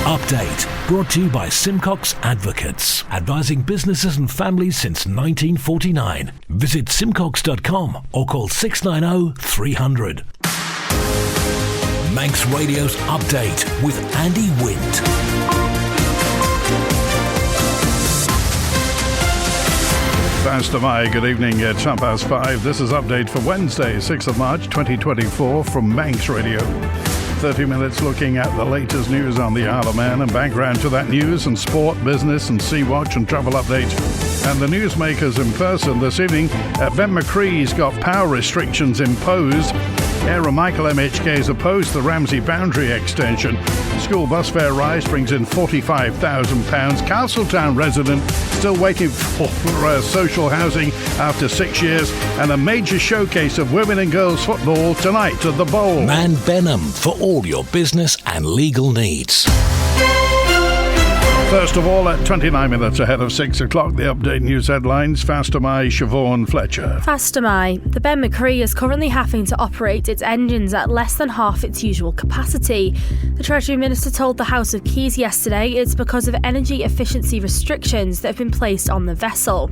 Update, brought to you by Simcox Advocates, advising businesses and families since 1949. Visit simcox.com or call 690 300. Manx Radio's Update with Andy Wint. Pastor Mai, good evening. It's 5:30. This is Update for Wednesday, 6th of March 2024 from Manx Radio. 30 minutes looking at the latest news on the Isle of Man and background to that news and sport, business and Sea Watch and travel update. And the newsmakers in person this evening. My Chree's got power restrictions imposed. Aaron Michael MHKs opposed the Ramsey boundary extension. School bus fare rise brings in £45,000. Castletown resident still waiting for social housing after 6 years. And a major showcase of women and girls football tonight at the Bowl. Man Benham for all your business and legal needs. First of all, at 29 minutes ahead of 6 o'clock, the update news headlines. Faster My, Siobhan Fletcher. Faster My. The My Chree is currently having to operate its engines at less than half its usual capacity. The Treasury Minister told the House of Keys yesterday it's because of energy efficiency restrictions that have been placed on the vessel.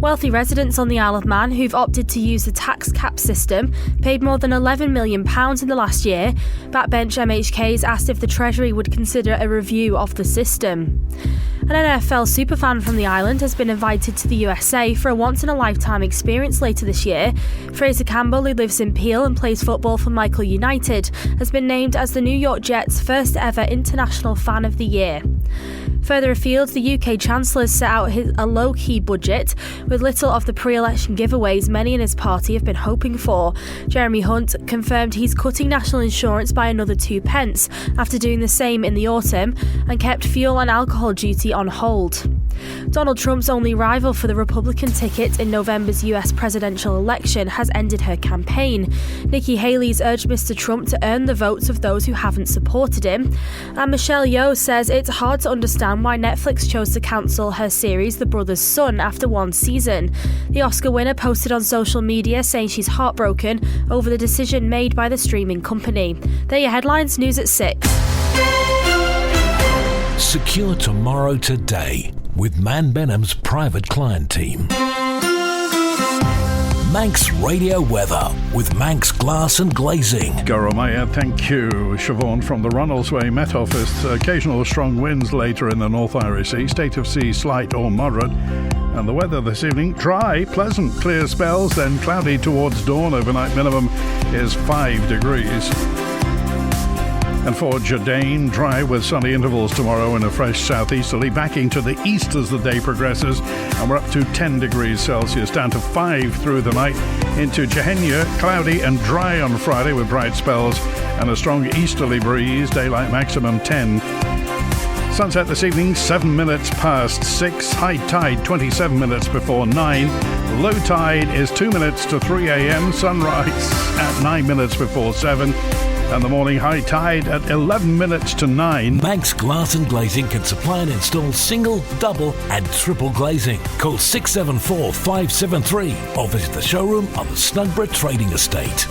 Wealthy residents on the Isle of Man who've opted to use the tax cap system paid more than £11 million in the last year. Backbench MHKs asked if the Treasury would consider a review of the system. An NFL superfan from the island has been invited to the USA for a once-in-a-lifetime experience later this year. Fraser Campbell, who lives in Peel and plays football for Michael United, has been named as the New York Jets' first ever International Fan of the Year. Further afield, the UK Chancellor set out a low-key budget with little of the pre-election giveaways many in his party have been hoping for. Jeremy Hunt confirmed he's cutting national insurance by another 2 pence after doing the same in the autumn and kept fuel and alcohol duty on hold. Donald Trump's only rival for the Republican ticket in November's US presidential election has ended her campaign. Nikki Haley's urged Mr. Trump to earn the votes of those who haven't supported him. And Michelle Yeoh says it's hard to understand why Netflix chose to cancel her series The Brother's Son after one season. The Oscar winner posted on social media saying she's heartbroken over the decision made by the streaming company. They're your headlines. News at 6. Secure tomorrow today with Man Benham's private client team. Manx Radio weather with Manx Glass and Glazing. Goromaya, thank you. Siobhan from the Ronaldsway Met Office. Occasional strong winds later in the North Irish Sea. State of sea slight or moderate. And the weather this evening, dry, pleasant, clear spells, then cloudy towards dawn. Overnight minimum is 5 degrees. And for Jardine, dry with sunny intervals tomorrow and a fresh southeasterly, backing to the east as the day progresses, and we're up to 10 degrees Celsius, down to 5 through the night. Into Jehenya, cloudy and dry on Friday with bright spells and a strong easterly breeze, daylight maximum 10. Sunset this evening, 7 minutes past 6. High tide, 27 minutes before 9. Low tide is 2 minutes to 3 a.m. Sunrise at 9 minutes before 7. And the morning high tide at 11 minutes to 9. Manx Glass and Glazing can supply and install single, double and triple glazing. Call 674 573 or visit the showroom on the Snugborough Trading Estate.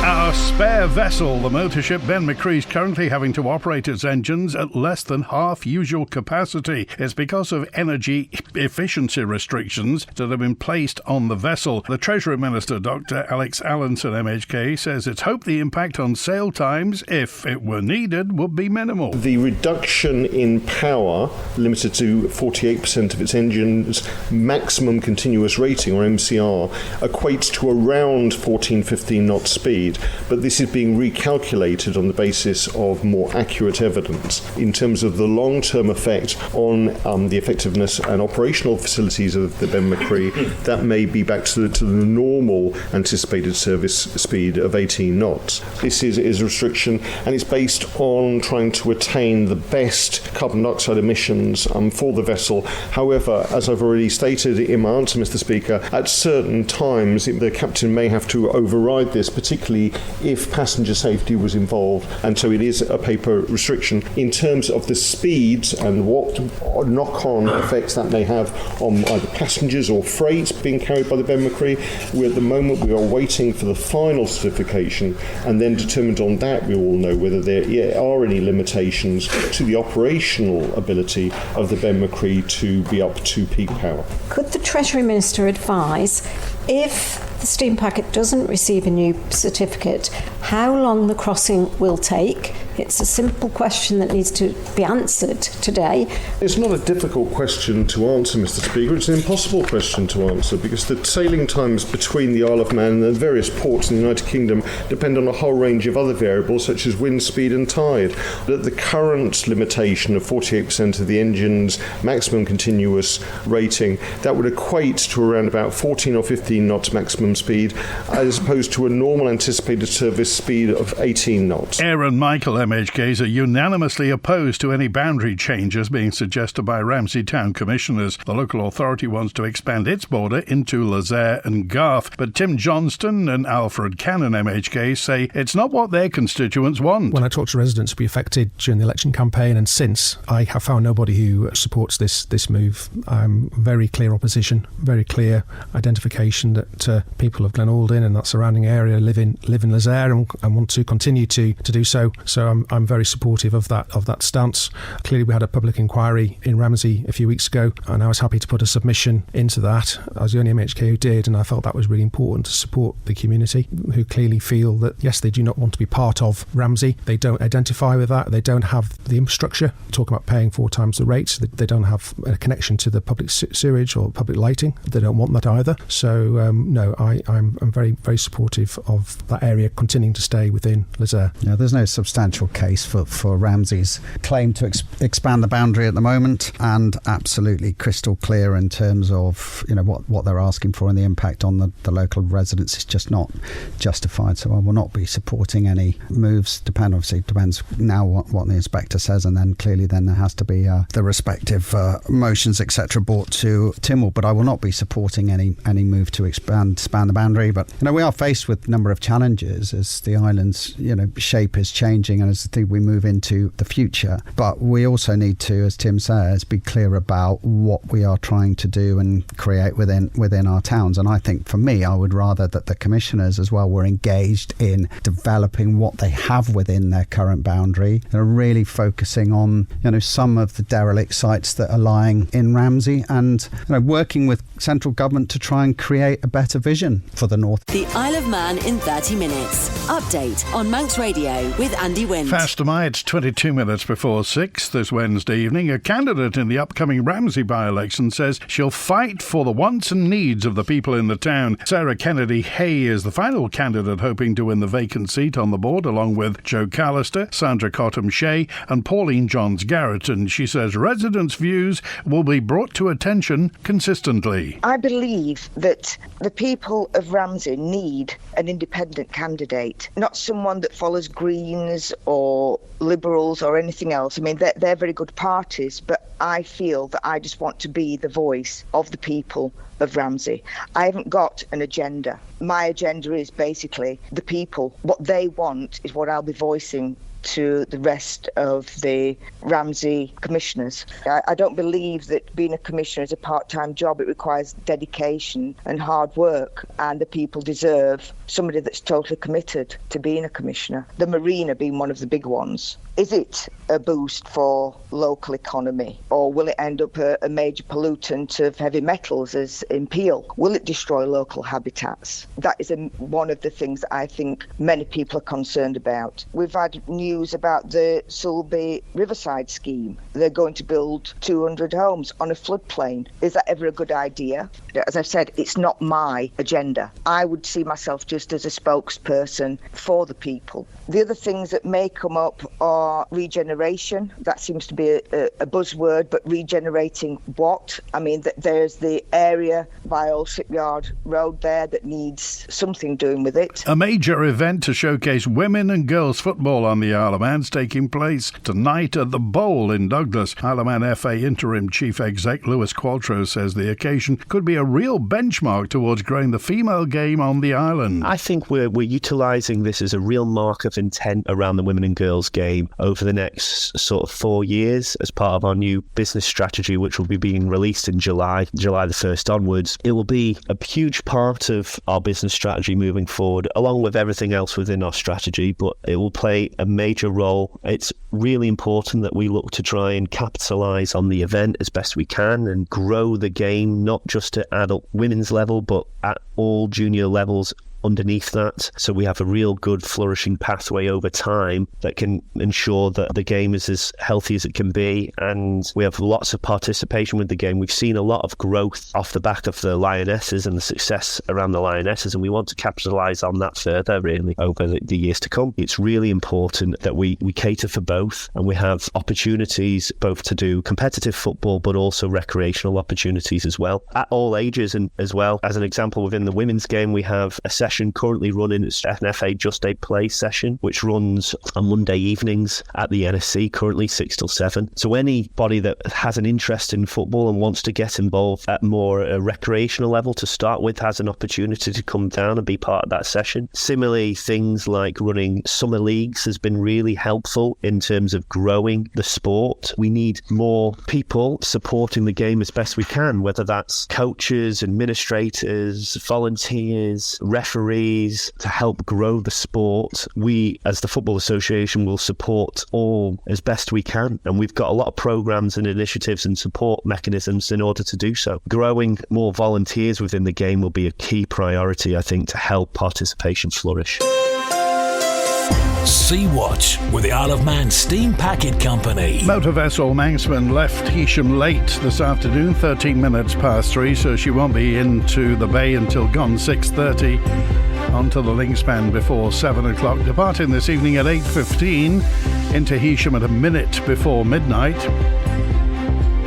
Our spare vessel, the motor ship My Chree, is currently having to operate its engines at less than half usual capacity. It's because of energy efficiency restrictions that have been placed on the vessel. The Treasury Minister, Dr. Alex Allinson, MHK, says it's hoped the impact on sail times, if it were needed, would be minimal. The reduction in power, limited to 48% of its engine's maximum continuous rating, or MCR, equates to around 14-15 knot speed. But this is being recalculated on the basis of more accurate evidence. In terms of the long-term effect on the effectiveness and operational facilities of the My Chree, that may be back to the normal anticipated service speed of 18 knots. This is a restriction, and it's based on trying to attain the best carbon dioxide emissions for the vessel. However, as I've already stated in my answer, Mr. Speaker, at certain times the captain may have to override this, particularly be if passenger safety was involved, and so it is a paper restriction. In terms of the speeds and what knock-on effects that may have on either passengers or freight being carried by the Ben My Chree, at the moment we are waiting for the final certification, and then determined on that we will know whether there are any limitations to the operational ability of the Ben My Chree to be up to peak power. Could the Treasury Minister advise, if the steam packet doesn't receive a new certificate, how long the crossing will take? It's a simple question that needs to be answered today. It's not a difficult question to answer, Mr. Speaker. It's an impossible question to answer because the sailing times between the Isle of Man and the various ports in the United Kingdom depend on a whole range of other variables such as wind speed and tide. But at the current limitation of 48% of the engine's maximum continuous rating, that would equate to around about 14 or 15 knots maximum speed, as opposed to a normal anticipated service speed of 18 knots. Aaron Michael MHKs are unanimously opposed to any boundary changes being suggested by Ramsey Town Commissioners. The local authority wants to expand its border into Lezayre and Garth, but Tim Johnston and Alfred Cannon MHKs say it's not what their constituents want. When I talk to residents who be affected during the election campaign and since, I have found nobody who supports this move. Very clear opposition, very clear identification that people of Glenaldin and that surrounding area live in Lezayre and want to continue to do so. So I'm very supportive of that stance. Clearly, we had a public inquiry in Ramsey a few weeks ago, and I was happy to put a submission into that. I was the only MHK who did, and I felt that was really important to support the community, who clearly feel that, yes, they do not want to be part of Ramsey. They don't identify with that. They don't have the infrastructure. Talking about paying 4 times the rates, they don't have a connection to the public sewage or public lighting. They don't want that either. So, no, I'm very, very supportive of that area continuing to stay within Lezayre. Yeah, there's no substantial case for Ramsey's claim to expand the boundary at the moment, and absolutely crystal clear in terms of what they're asking for and the impact on the local residents is just not justified. So I will not be supporting any moves. Depends now what the inspector says, and then clearly then there has to be the respective motions etc. brought to Tynwald. But I will not be supporting any move to expand the boundary. But we are faced with a number of challenges as the island's shape is changing and as we move into the future. But we also need to, as Tim says, be clear about what we are trying to do and create within our towns. And I think for me, I would rather that the commissioners as well were engaged in developing what they have within their current boundary and are really focusing on some of the derelict sites that are lying in Ramsey and working with central government to try and create a better vision for the north. The Isle of Man in 30 minutes. Update on Manx Radio with Andy Wint. Faster my, it's 22 minutes before 6 this Wednesday evening. A candidate in the upcoming Ramsey by-election says she'll fight for the wants and needs of the people in the town. Sarah Kennedy Hay is the final candidate hoping to win the vacant seat on the board, along with Joe Callister, Sandra Cottam-Shea and Pauline Johns-Garrett. And she says residents' views will be brought to attention consistently. I believe that the people of Ramsey need an independent candidate, not someone that follows Greens or Liberals or anything else. I mean, they're very good parties, but I feel that I just want to be the voice of the people of Ramsey. I haven't got an agenda. My agenda is basically the people. What they want is what I'll be voicing to the rest of the Ramsey commissioners. I don't believe that being a commissioner is a part-time job. It requires dedication and hard work, and the people deserve somebody that's totally committed to being a commissioner. The marina being one of the big ones. Is it a boost for local economy, or will it end up a major pollutant of heavy metals as in Peel? Will it destroy local habitats? That is one of the things that I think many people are concerned about. We've had news about the Sulby Riverside scheme. They're going to build 200 homes on a floodplain. Is that ever a good idea? As I've said, it's not my agenda. I would see myself just as a spokesperson for the people. The other things that may come up are regeneration. That seems to be a buzzword word, but regenerating what? I mean, there's the area by Old Shipyard Road there that needs something doing with it. A major event to showcase women and girls football on the Isle of Man's taking place tonight at the Bowl in Douglas. Isle of Man FA Interim Chief Exec Lewis Qualtrough says the occasion could be a real benchmark towards growing the female game on the island. I think we're utilising this as a real mark of intent around the women and girls game over the next sort of 4 years as part of our new business strategy, which will be being released in July the 1st onwards. It will be a huge part of our business strategy moving forward, along with everything else within our strategy, but it will play a major role. It's really important that we look to try and capitalise on the event as best we can and grow the game, not just at adult women's level, but at all junior levels underneath that, so we have a real good flourishing pathway over time that can ensure that the game is as healthy as it can be, and we have lots of participation with the game. We've seen a lot of growth off the back of the Lionesses and the success around the Lionesses, and we want to capitalise on that further really over the years to come. It's really important that we cater for both, and we have opportunities both to do competitive football but also recreational opportunities as well at all ages. And as well, as an example, within the women's game we have a session currently running. It's an FA Just a Play session, which runs on Monday evenings at the NSC, currently 6 till 7. So anybody that has an interest in football and wants to get involved at more a recreational level to start with has an opportunity to come down and be part of that session. Similarly, things like running summer leagues has been really helpful in terms of growing the sport. We need more people supporting the game as best we can, whether that's coaches, administrators, volunteers, referees, to help grow the sport. We, as the Football Association, will support all as best we can, and we've got a lot of programmes and initiatives and support mechanisms in order to do so. Growing more volunteers within the game will be a key priority, I think, to help participation flourish. Sea Watch with the Isle of Man Steam Packet Company. Motor vessel Manxman left Heysham late this afternoon, 13 minutes past 3, so she won't be into the bay until gone 6:30. Onto the Linkspan before 7 o'clock. Departing this evening at 8:15 into Heysham at a minute before midnight.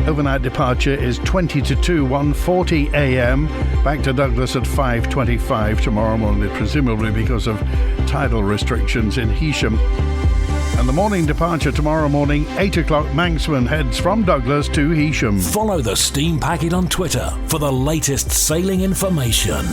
Overnight departure is 20 to 2, 1:40 a.m. Back to Douglas at 5:25 tomorrow morning, presumably because of tidal restrictions in Heysham. And the morning departure tomorrow morning, 8 o'clock, Manxman heads from Douglas to Heysham. Follow the Steam Packet on Twitter for the latest sailing information.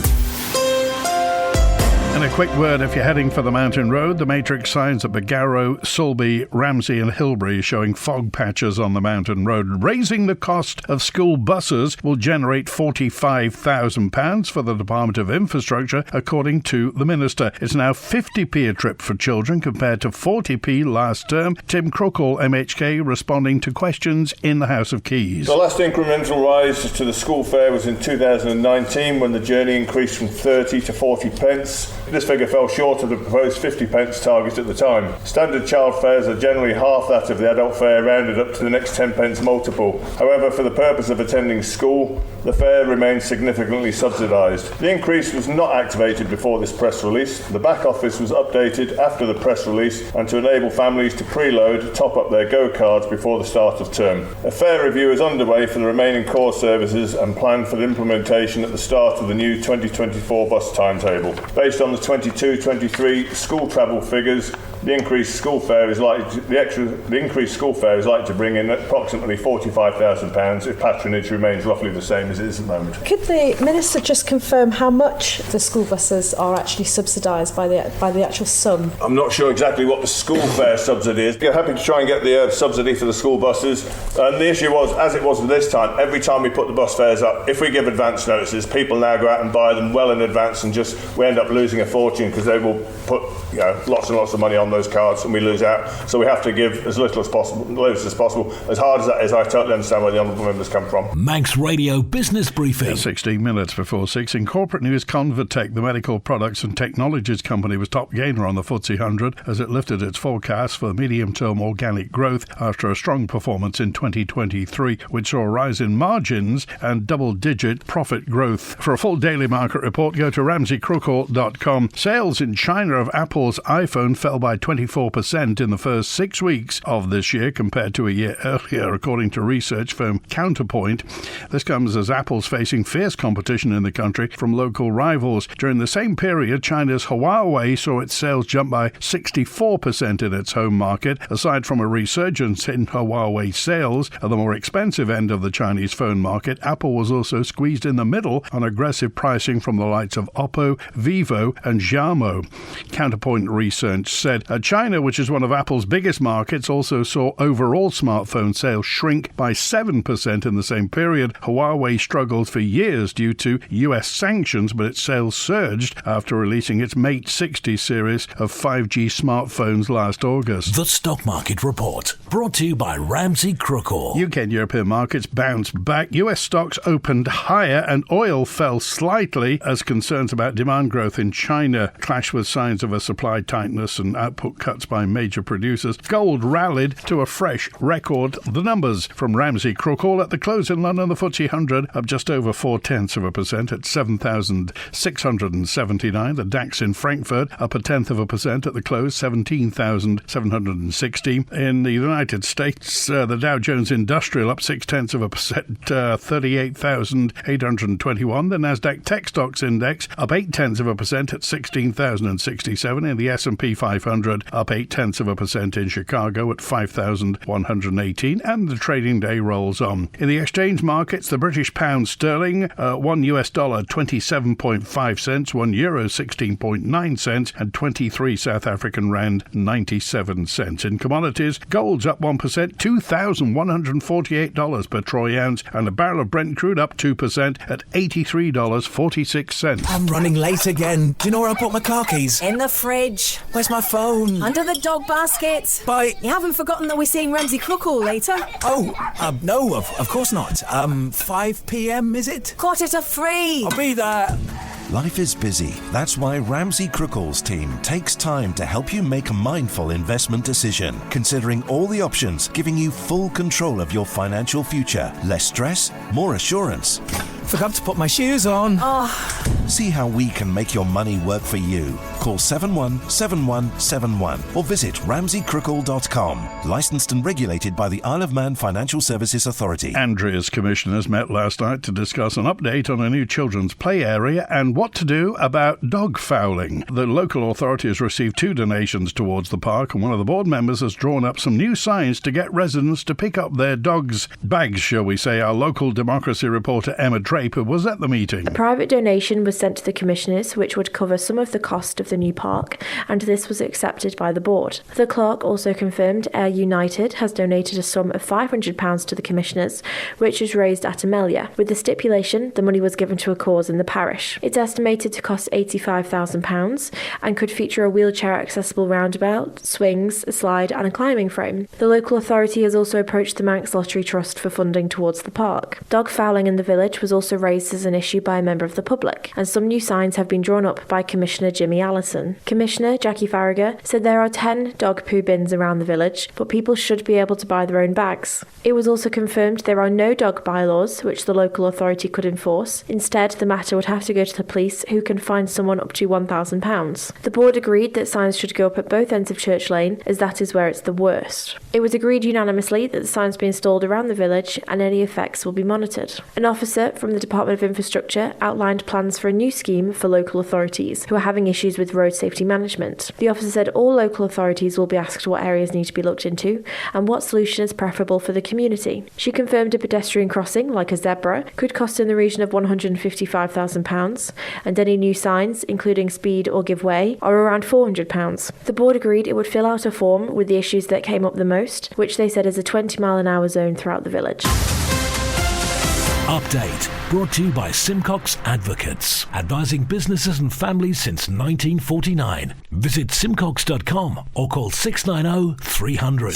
And a quick word, if you're heading for the mountain road, the matrix signs at Barrow, Sulby, Ramsey and Hilbury showing fog patches on the mountain road. Raising the cost of school buses will generate £45,000 for the Department of Infrastructure, according to the Minister. It's now 50p a trip for children compared to 40p last term. Tim Crookall, MHK, responding to questions in the House of Keys. The last incremental rise to the school fare was in 2019 when the journey increased from 30 to 40 pence. This figure fell short of the proposed 50 pence target at the time. Standard child fares are generally half that of the adult fare, rounded up to the next 10 pence multiple. However, for the purpose of attending school, the fare remains significantly subsidised. The increase was not activated before this press release. The back office was updated after the press release and to enable families to preload, top up their Go cards before the start of term. A fare review is underway for the remaining core services and planned for the implementation at the start of the new 2024 bus timetable. Based on the 22-23 school travel figures, the increased school fare is likely to bring in approximately £45,000 if patronage remains roughly the same as it is at the moment. Could the Minister just confirm how much the school buses are actually subsidised by the actual sum? I'm not sure exactly what the school fare subsidy is. We're happy to try and get the subsidy for the school buses. And the issue was, as it was this time, every time we put the bus fares up, if we give advance notices, people now go out and buy them well in advance, and we end up losing a fortune because they will put lots and lots of money on those cards and we lose out. So we have to give as little as possible, as possible. As hard as that is, I totally understand where the honourable members come from. Manx Radio Business Briefing. 16 minutes before 6. In corporate news, Convatec, the medical products and technologies company, was top gainer on the FTSE 100 as it lifted its forecast for medium-term organic growth after a strong performance in 2023, which saw a rise in margins and double-digit profit growth. For a full daily market report, go to ramseycrookall.com. China.com. Sales in China of Apple's iPhone fell by 24% in the first 6 weeks of this year compared to a year earlier, according to research firm Counterpoint. This comes as Apple's facing fierce competition in the country from local rivals. During the same period, China's Huawei saw its sales jump by 64% in its home market. Aside from a resurgence in Huawei sales at the more expensive end of the Chinese phone market, Apple was also squeezed in the middle on aggressive pricing from the likes of Oppo, Vivo and Xiaomi. Counterpoint research said China, which is one of Apple's biggest markets, also saw overall smartphone sales shrink by 7% in the same period. Huawei struggled for years due to US sanctions, but its sales surged after releasing its Mate 60 series of 5G smartphones last August. The Stock Market Report, brought to you by Ramsey Crookall. UK and European markets bounced back. US stocks opened higher and oil fell slightly as concerns about demand growth in China clashed with signs of a supply tightness and output cuts by major producers. Gold rallied to a fresh record. The numbers from Ramsey Crookall at the close in London, the FTSE 100 up just over 0.4% at 7,679. The DAX in Frankfurt up 0.1% at the close, 17,760. In the United States, the Dow Jones Industrial up 0.6%, 38,821. The Nasdaq Tech Stocks Index up 0.8% at 16,067. In the S&P 500 up 0.8% in Chicago at 5,118. And the trading day rolls on. In the exchange markets, the British pound sterling, $1 27.5 cents, €1 16.9 cents, and 23 South African rand 97 cents. In commodities, gold's up 1%, $2,148 per troy ounce, and a barrel of Brent crude up 2% at $83.46. I'm running late again. Do you know where I put my car keys? In the fridge. Where's my phone? Under the dog basket. Bye. You haven't forgotten that we're seeing Ramsey Crookall later? Oh, no, of course not. 5 p.m, is it? 3:45. I'll be there. Life is busy. That's why Ramsey Crookall's team takes time to help you make a mindful investment decision, considering all the options, giving you full control of your financial future. Less stress, more assurance. Forgot to put my shoes on. See how we can make your money work for you. Call 717171 or visit ramseycrookall.com. Licensed and regulated by the Isle of Man Financial Services Authority. Andreas commissioners met last night to discuss an update on a new children's play area and what to do about dog fouling. The local authority has received 2 donations towards the park, and one of the board members has drawn up some new signs to get residents to pick up their dogs' bags, shall we say. Our local democracy reporter Emma Draper was at the meeting. A private donation was sent to the commissioners, which would cover some of the cost of the new park, and this was accepted by the board. The clerk also confirmed Air United has donated a sum of £500 to the commissioners, which was raised at Amelia, with the stipulation the money was given to a cause in the parish. It's estimated to cost £85,000 and could feature a wheelchair-accessible roundabout, swings, a slide and a climbing frame. The local authority has also approached the Manx Lottery Trust for funding towards the park. Dog fouling in the village was also raised as an issue by a member of the public, and some new signs have been drawn up by Commissioner Jimmy Allison. Commissioner Jackie Farragher said there are 10 dog poo bins around the village, but people should be able to buy their own bags. It was also confirmed there are no dog bylaws which the local authority could enforce. Instead, the matter would have to go to the police, who can fine someone up to £1,000. The board agreed that signs should go up at both ends of Church Lane, as that is where it's the worst. It was agreed unanimously that the signs be installed around the village and any effects will be monitored. An officer from the Department of Infrastructure outlined plans for a new scheme for local authorities who are having issues with road safety management. The officer said all local authorities will be asked what areas need to be looked into and what solution is preferable for the community. She confirmed a pedestrian crossing, like a zebra, could cost in the region of £155,000, and any new signs, including speed or give way, are around £400. The board agreed it would fill out a form with the issues that came up the most, which they said is a 20-mile-an-hour zone throughout the village. Update brought to you by Simcox Advocates, advising businesses and families since 1949. Visit simcox.com or call 690 300.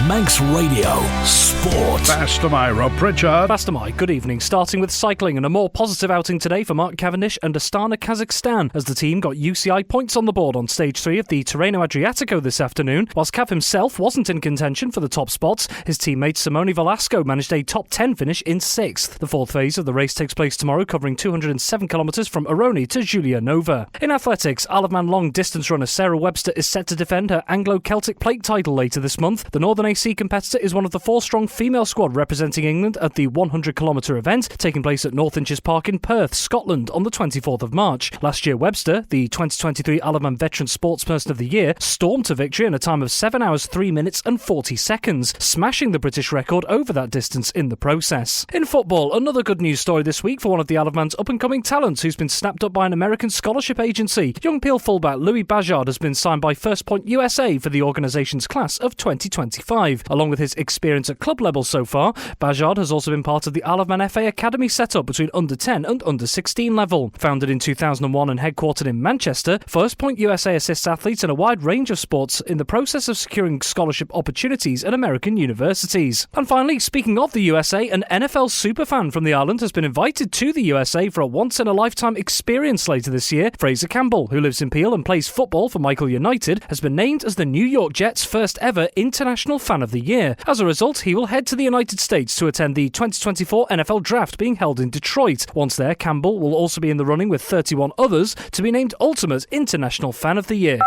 Manx Radio Sport. Fast am I, Rob Pritchard. Fast am I. Good evening. Starting with cycling and a more positive outing today for Mark Cavendish and Astana Kazakhstan as the team got UCI points on the board on stage 3 of the Tirreno Adriatico this afternoon. Whilst Cav himself wasn't in contention for the top spots, his teammate Simone Velasco managed a top 10 finish in 6th. The fourth phase of the race takes place tomorrow, covering 207 kilometres from Aroni to Giulia Nova. In athletics, Isle of Man long distance runner Sarah Webster is set to defend her Anglo-Celtic plate title later this month. The Northern AC competitor is one of the 4-strong female squad representing England at the 100-kilometre event taking place at North Inches Park in Perth, Scotland on the 24th of March. Last year, Webster, the 2023 Isle of Man Veteran Sportsperson of the Year, stormed to victory in a time of 7 hours 3 minutes and 40 seconds, smashing the British record over that distance in the process. In football, another good news story this week for one of the Isle of Man's up-and-coming talents who's been snapped up by an American scholarship agency. Young Peel fullback Louis Bajard has been signed by First Point USA for the organisation's class of 2025. Along with his experience at club level so far, Bajard has also been part of the Isle of Man FA Academy setup between under 10 and under 16 level. Founded in 2001 and headquartered in Manchester, First Point USA assists athletes in a wide range of sports in the process of securing scholarship opportunities at American universities. And finally, speaking of the USA, an NFL superfan from the island has been invited to the USA for a once-in-a-lifetime experience later this year. Fraser Campbell, who lives in Peel and plays football for Michael United, has been named as the New York Jets' first ever International Fan of the Year. As a result, he will head to the United States to attend the 2024 NFL Draft being held in Detroit. Once there, Campbell will also be in the running with 31 others to be named Ultimate International Fan of the Year.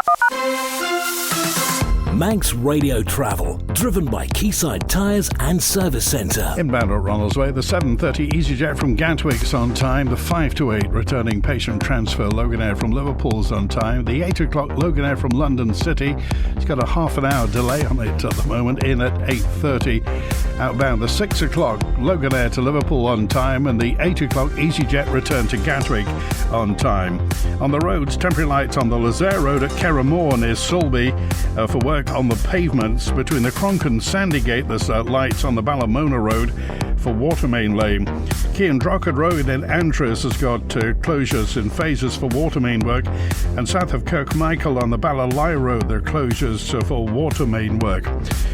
Manx Radio Travel, driven by Quayside Tyres and Service Centre. Inbound at Ronaldsway, the 7:30 EasyJet from Gatwick's on time, the 5 to 8 returning patient transfer Loganair from Liverpool's on time, the 8 o'clock Loganair from London City, it's got a half an hour delay on it at the moment, in at 8:30. Outbound, the 6 o'clock Loganair to Liverpool on time, and the 8 o'clock EasyJet return to Gatwick on time. On the roads, temporary lights on the Lazaire Road at Kerramore near Sulby for work on the pavements between the Cronk and Sandygate. There's lights on the Ballamona Road for Watermain Lane. Keandrockett Road in Andreas has got closures in phases for Watermain work, and south of Kirkmichael on the Ballalai Road there are closures for Watermain work.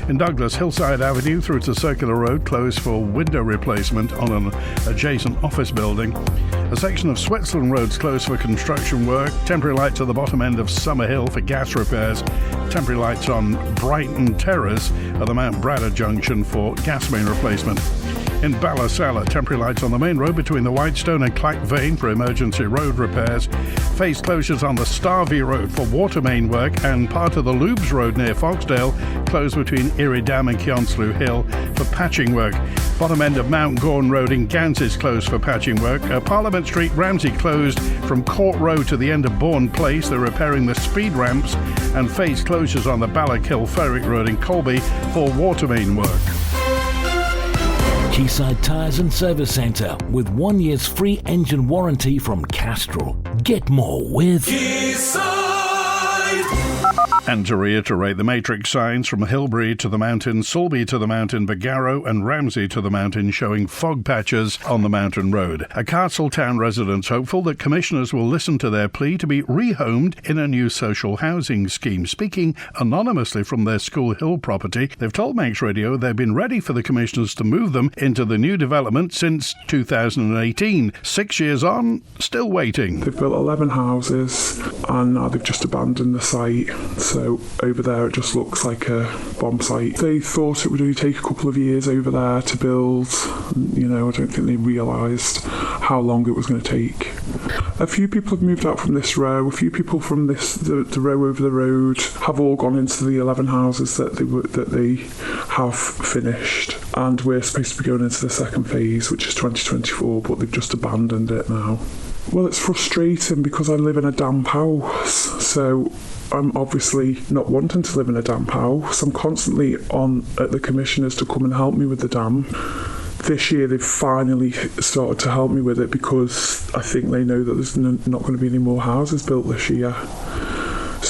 In Douglas, Hillside Avenue through to Circular Road closed for window replacement on an adjacent office building. A section of Switzerland Road's closed for construction work. Temporary lights at the bottom end of Summerhill for gas repairs. Temporary lights on Brighton Terrace at the Mount Bradder Junction for gas main replacement. In Ballasalla, temporary lights on the main road between the Whitestone and Clack Vane for emergency road repairs. Phase closures on the Starvey Road for water main work, and part of the Lubes Road near Foxdale closed between Erie Dam and Keonslew Hill for patching work. Bottom end of Mount Gorn Road in Gans is closed for patching work. Parliament Street, Ramsey closed from Court Road to the end of Bourne Place. They're repairing the speed ramps, and phase closures on the Ballakill Ferrick Road in Colby for water main work. Quayside Tyres and Service Centre with 1 year's free engine warranty from Castrol. Get more with Quayside. And to reiterate, the matrix signs from Hilbury to the mountain, Sulby to the mountain, Bagarrow and Ramsey to the mountain showing fog patches on the mountain road. A Castletown residents hopeful that commissioners will listen to their plea to be rehomed in a new social housing scheme. Speaking anonymously from their School Hill property, they've told Manx Radio they've been ready for the commissioners to move them into the new development since 2018. 6 years on, still waiting. They've built 11 houses and now they've just abandoned the site. So over there it just looks like a bomb site. They thought it would only take a couple of years over there to build. You know, I don't think they realised how long it was going to take. A few people have moved out from this row. A few people from the row over the road have all gone into the 11 houses that they have finished. And we're supposed to be going into the second phase, which is 2024, but they've just abandoned it now. Well, it's frustrating because I live in a damp house, so I'm obviously not wanting to live in a damp house. I'm constantly on at the commissioners to come and help me with the damp. This year they've finally started to help me with it because I think they know that there's not going to be any more houses built this year.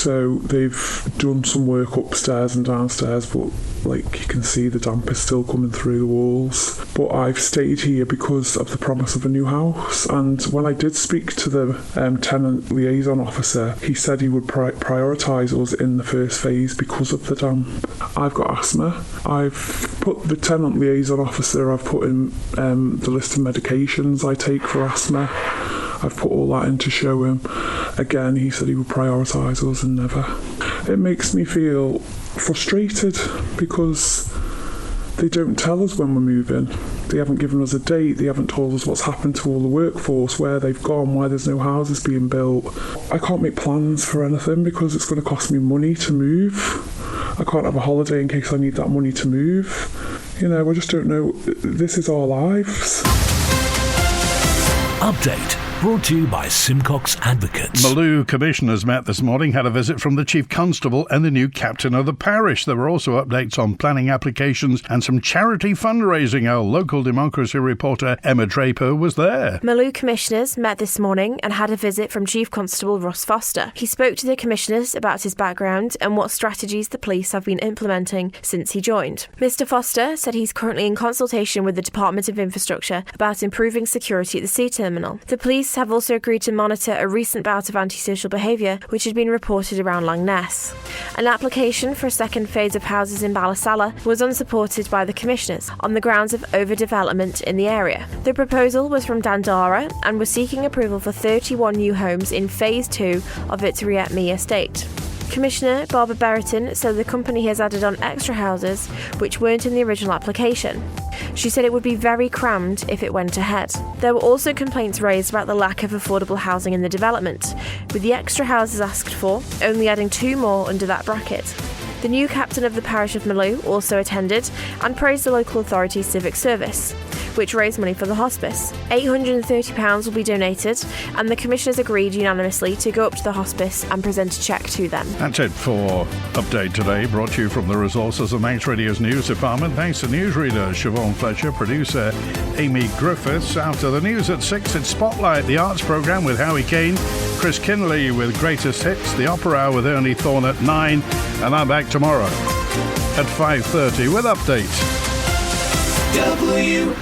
So they've done some work upstairs and downstairs, but like you can see the damp is still coming through the walls. But I've stayed here because of the promise of a new house, and when I did speak to the tenant liaison officer, he said he would prioritise us in the first phase because of the damp. I've got asthma. I've put the tenant liaison officer, I've put in the list of medications I take for asthma. I've put all that in to show him. Again, he said he would prioritise us and never. It makes me feel frustrated because they don't tell us when we're moving. They haven't given us a date. They haven't told us what's happened to all the workforce, where they've gone, why there's no houses being built. I can't make plans for anything because it's going to cost me money to move. I can't have a holiday in case I need that money to move. You know, I just don't know. This is our lives. Update brought to you by Simcox Advocates. Malew commissioners met this morning, had a visit from the Chief Constable and the new captain of the parish. There were also updates on planning applications and some charity fundraising. Our local democracy reporter Emma Draper was there. Malew commissioners met this morning and had a visit from Chief Constable Russ Foster. He spoke to the commissioners about his background and what strategies the police have been implementing since he joined. Mr Foster said he's currently in consultation with the Department of Infrastructure about improving security at the sea terminal. The police have also agreed to monitor a recent bout of antisocial behaviour which had been reported around Langness. An application for a second phase of houses in Ballasalla was unsupported by the commissioners on the grounds of overdevelopment in the area. The proposal was from Dandara and was seeking approval for 31 new homes in phase 2 of its Rietmi estate. Commissioner Barbara Berriton said the company has added on extra houses which weren't in the original application. She said it would be very crammed if it went ahead. There were also complaints raised about the lack of affordable housing in the development, with the extra houses asked for only adding 2 more under that bracket. The new captain of the parish of Malew also attended and praised the local authority's civic service, which raised money for the hospice. £830 will be donated, and the commissioners agreed unanimously to go up to the hospice and present a cheque to them. That's it for Update Today, brought to you from the resources of Manx Radio's news department. Thanks to newsreader Siobhan Fletcher, producer Amy Griffiths. After the news at 6, it's Spotlight, the arts programme with Howie Kane, Chris Kinley with Greatest Hits, the Opera Hour with Ernie Thorne at 9, and I'm back tomorrow at 5:30 with Update. WINT.